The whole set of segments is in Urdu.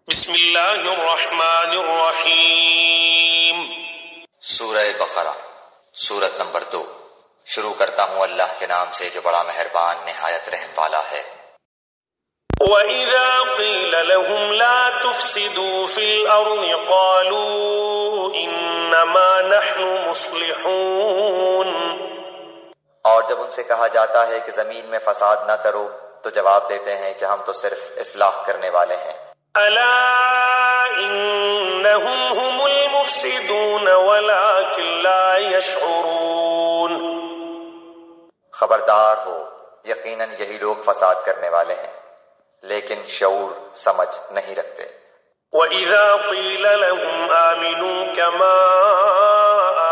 بسم اللہ الرحمن الرحیم۔ سورہ بقرہ، سورت نمبر 2۔ شروع کرتا ہوں اللہ کے نام سے جو بڑا مہربان نہایت رحم والا ہے۔ وَإِذَا قِيلَ لَهُمْ لَا تُفْسِدُوا فِي الْأَرْضِ قَالُوا إِنَّمَا نَحْنُ مُصْلِحُونَ۔ اور جب ان سے کہا جاتا ہے کہ زمین میں فساد نہ کرو تو جواب دیتے ہیں کہ ہم تو صرف اصلاح کرنے والے ہیں۔ أَلَا إِنَّهُمْ هُمُ الْمُفْسِدُونَ وَلَكِنْ لَا يَشْعُرُونَ۔ خبردار ہو، یقیناً یہی لوگ فساد کرنے والے ہیں لیکن شعور سمجھ نہیں رکھتے۔ وَإِذَا قِيلَ لَهُمْ آمِنُوا كَمَا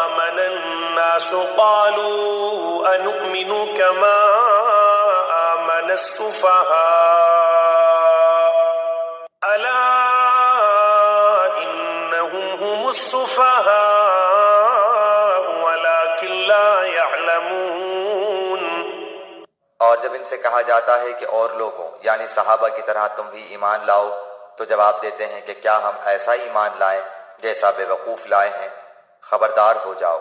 آمَنَ النَّاسُ قَالُوا أَنُؤْمِنُ كَمَا آمَنَ السُّفَهَاءُ أَلَا إِنَّهُمْ هُمُ السُّفَهَاءُ وَلَكِنْ لَا يَعْلَمُونَ۔ اور جب ان سے کہا جاتا ہے کہ اور لوگوں یعنی صحابہ کی طرح تم بھی ایمان لاؤ تو جواب دیتے ہیں کہ کیا ہم ایسا ایمان لائیں جیسا بے وقوف لائے ہیں۔ خبردار ہو جاؤ،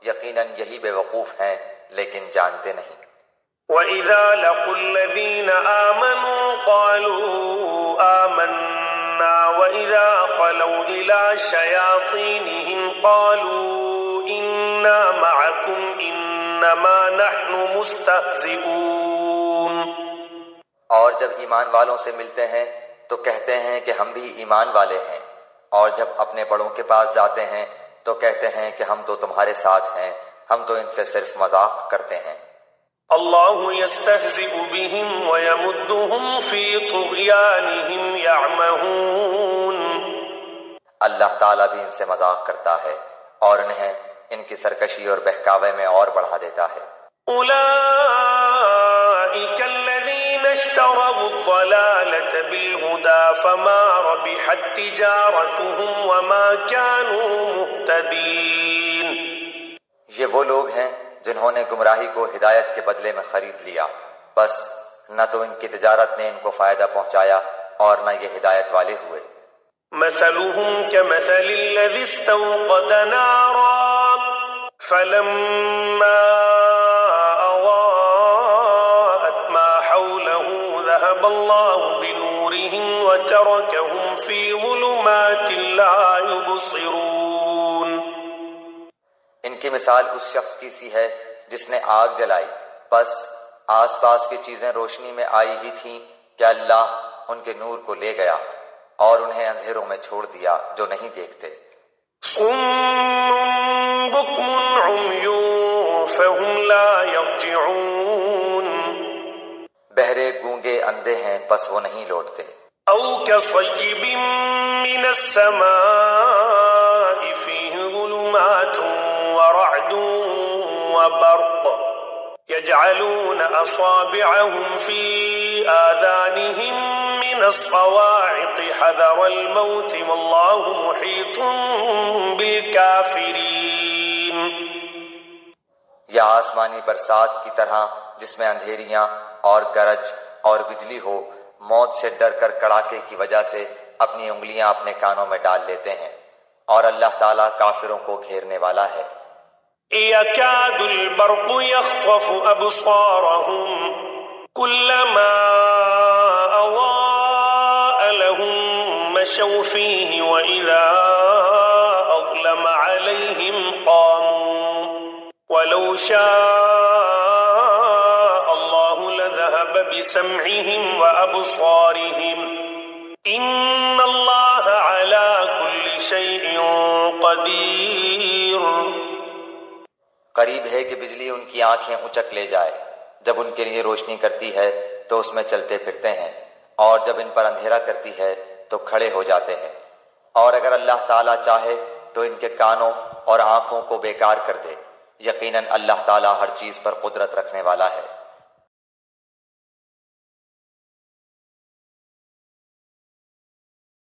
یقیناً یہی بے وقوف ہیں لیکن جانتے نہیں۔ وَإِذَا لَقُوا الَّذِينَ آمَنُوا قَالُوا آمَنَّا وَإِذَا خَلَوْا إِلَى شَيَاطِينِهِمْ قَالُوا إِنَّا مَعَكُمْ إِنَّمَا نَحْنُ مُسْتَهْزِئُونَ۔ اور جب ایمان والوں سے ملتے ہیں تو کہتے ہیں کہ ہم بھی ایمان والے ہیں، اور جب اپنے بڑوں کے پاس جاتے ہیں تو کہتے ہیں کہ ہم تو تمہارے ساتھ ہیں، ہم تو ان سے صرف مذاق کرتے ہیں۔ اللہ یستہزئ بہم ویمدہم فی طغیانہم یعمہون۔ اللہ تعالیٰ بھی ان سے مذاق کرتا ہے اور انہیں ان کی سرکشی اور بہکاوے میں اور بڑھا دیتا ہے۔ اولئک الذین اشتروا الضلالة بالہدى فما ربحت تجارتہم وما كانوا مہتدین۔ یہ وہ لوگ ہیں جنہوں نے گمراہی کو ہدایت کے بدلے میں خرید لیا، بس نہ تو ان کی تجارت نے ان کو فائدہ پہنچایا اور نہ یہ ہدایت والے ہوئے۔ مثلهم كمثل الذي استوقد نارا فلما أضاءت ما حوله ذهب الله بنورهم وتركهم في ظلمات لا يبصرون۔ ان کی مثال اس شخص کی سی ہے جس نے آگ جلائی، بس آس پاس کی چیزیں روشنی میں آئی ہی تھیں کہ اللہ ان کے نور کو لے گیا اور انہیں اندھیروں میں چھوڑ دیا جو نہیں دیکھتے۔ صم بکم عمی فهم لا یرجعون۔ بہرے گونگے اندھے ہیں بس وہ نہیں لوٹتے۔ او کصیب من السماء فیہ ظلمات ورعد وبرق يجعلون أصابعهم في آذانهم من الصواعق حذر الموت والله محيط بالكافرين۔ یا آسمانی برسات کی طرح جس میں اندھیریاں اور گرج اور بجلی ہو، موت سے ڈر کر کڑاکے کی وجہ سے اپنی انگلیاں اپنے کانوں میں ڈال لیتے ہیں، اور اللہ تعالیٰ کافروں کو گھیرنے والا ہے۔ يكاد البرق يخطف أبصارهم كلما أضاء لهم مشوا فيه وإذا أظلم عليهم قاموا ولو شاء الله لذهب بسمعهم وأبصارهم إن الله على كل شيء قدير۔ قریب ہے کہ بجلی ان کی آنکھیں اچک لے جائے، جب ان کے لیے روشنی کرتی ہے تو اس میں چلتے پھرتے ہیں، اور جب ان پر اندھیرا کرتی ہے تو کھڑے ہو جاتے ہیں، اور اگر اللہ تعالیٰ چاہے تو ان کے کانوں اور آنکھوں کو بیکار کر دے۔ یقیناً اللہ تعالیٰ ہر چیز پر قدرت رکھنے والا ہے۔